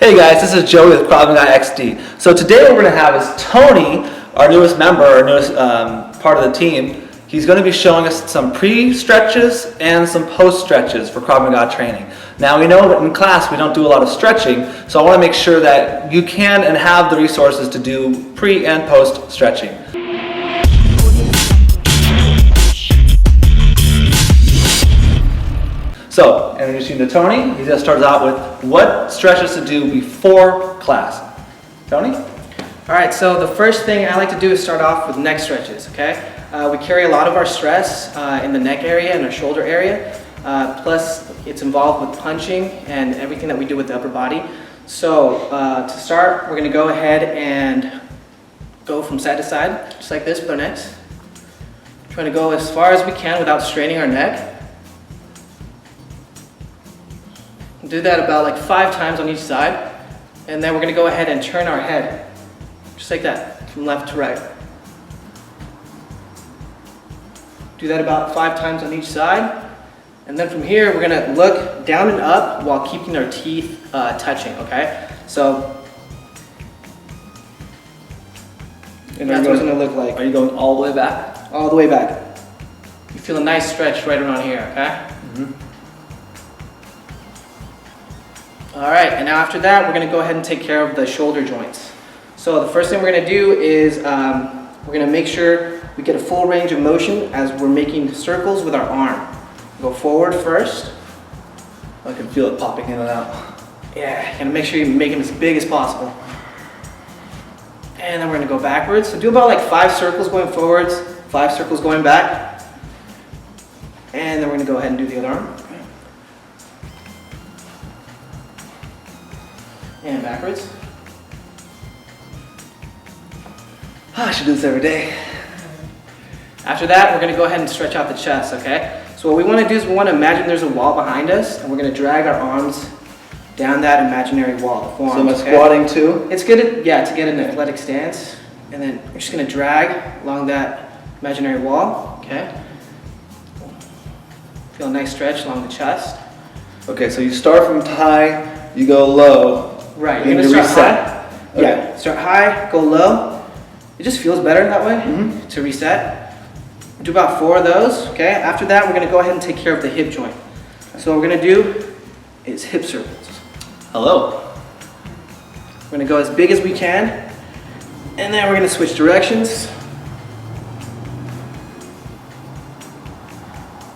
Hey guys, this is Joey with Krav Maga XD. So today what we're going to have is Tony, our newest member, our newest part of the team. He's going to be showing us some pre-stretches and some post-stretches for Krav Maga training. Now we know that in class we don't do a lot of stretching, so I want to make sure that you can and have the resources to do pre and post stretching. So, introducing to Tony, he's going to start out with what stretches to do before class. Tony? Alright, so the first thing I like to do is start off with neck stretches, okay? We carry a lot of our stress in the neck area and our shoulder area, plus it's involved with punching and everything that we do with the upper body. So, to start, we're going to go ahead and go from side to side, just like this with our necks. Trying to go as far as we can without straining our neck. Do that about like 5 times on each side, and then we're going to go ahead and turn our head, just like that, from left to right. Do that about 5 times on each side, and then from here we're going to look down and up while keeping our teeth touching, okay? So that's what it's going to look like. Are you going all the way back? All the way back. You feel a nice stretch right around here, okay? Alright, and now after that, we're going to go ahead and take care of the shoulder joints. So the first thing we're going to do is we're going to make sure we get a full range of motion as we're making circles with our arm. Go forward first. I can feel it popping in and out. Yeah, you're going to make sure you make them as big as possible. And then we're going to go backwards. So do about like 5 circles going forwards, 5 circles going back. And then we're going to go ahead and do the other arm. And backwards. I should do this every day. After that, we're going to go ahead and stretch out the chest, okay? So what we want to do is we want to imagine there's a wall behind us, and we're going to drag our arms down that imaginary wall. The forearms, so am I squatting too? It's good to get an athletic stance, and then we're just going to drag along that imaginary wall, okay? Feel a nice stretch along the chest. Okay, so you start from high, you go low. Right, you're going to start high. Okay. Yeah, start high, go low. It just feels better that way to reset. Do about 4 of those, okay? After that, we're going to go ahead and take care of the hip joint. So what we're going to do is hip circles. Hello. We're going to go as big as we can, and then we're going to switch directions.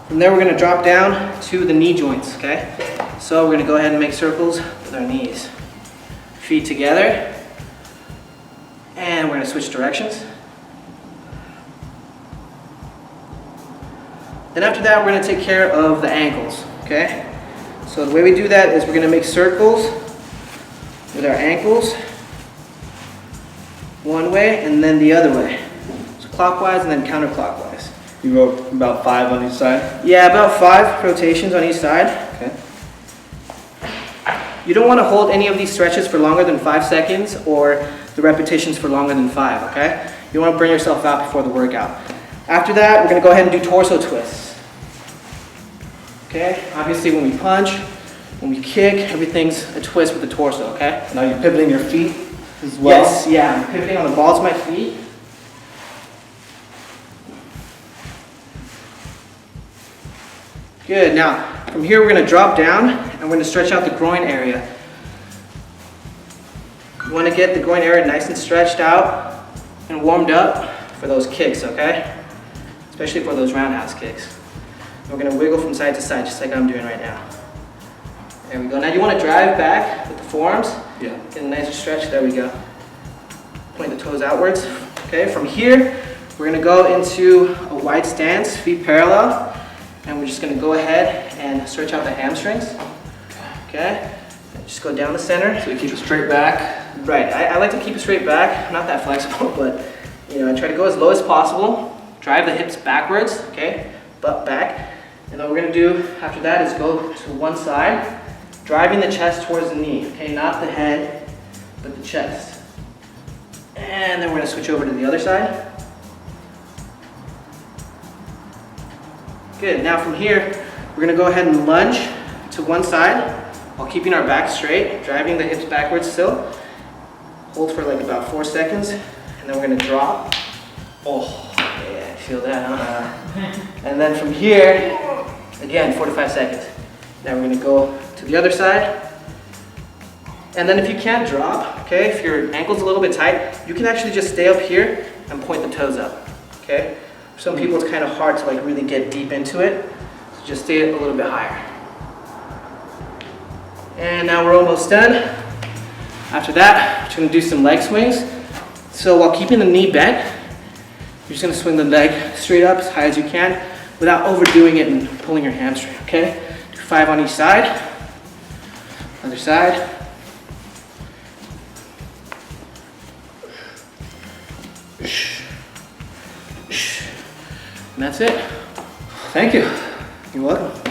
From there, we're going to drop down to the knee joints, okay? So we're going to go ahead and make circles with our knees. Feet together, and we're going to switch directions. Then after that, we're going to take care of the ankles, okay? So the way we do that is we're going to make circles with our ankles one way and then the other way. So clockwise and then counterclockwise. You go about 5 on each side? Yeah, about 5 rotations on each side. Okay. You don't want to hold any of these stretches for longer than 5 seconds or the repetitions for longer than 5, okay? You want to burn yourself out before the workout. After that, we're going to go ahead and do torso twists. Okay? Obviously when we punch, when we kick, everything's a twist with the torso, okay? Now you're pivoting your feet as well? Yes, yeah, I'm pivoting on the balls of my feet. Good, now from here we're going to drop down and we're going to stretch out the groin area. You want to get the groin area nice and stretched out and warmed up for those kicks, okay? Especially for those roundhouse kicks. We're going to wiggle from side to side just like I'm doing right now. There we go. Now you want to drive back with the forearms. Yeah. Get a nice stretch. There we go. Point the toes outwards. Okay, from here we're going to go into a wide stance, feet parallel. And we're just going to go ahead and stretch out the hamstrings. Okay, just go down the center. So you keep it straight back? Right, I like to keep it straight back. I'm not that flexible, but I try to go as low as possible. Drive the hips backwards, okay, butt back. And then what we're going to do after that is go to one side, driving the chest towards the knee, okay, not the head, but the chest. And then we're going to switch over to the other side. Good, now from here, we're going to go ahead and lunge to one side, while keeping our back straight, driving the hips backwards still. Hold for like about 4 seconds, and then we're gonna drop. Oh, yeah, feel that, huh? And then from here, again, 4 to 5 seconds. Now we're gonna go to the other side. And then if you can't drop, okay, if your ankle's a little bit tight, you can actually just stay up here and point the toes up, okay? For some people, it's kind of hard to like really get deep into it, so just stay a little bit higher. And now we're almost done. After that, we're just gonna do some leg swings. So while keeping the knee bent, you're just gonna swing the leg straight up as high as you can without overdoing it and pulling your hamstring, okay? Do 5 on each side. Other side. And that's it. Thank you. You're welcome.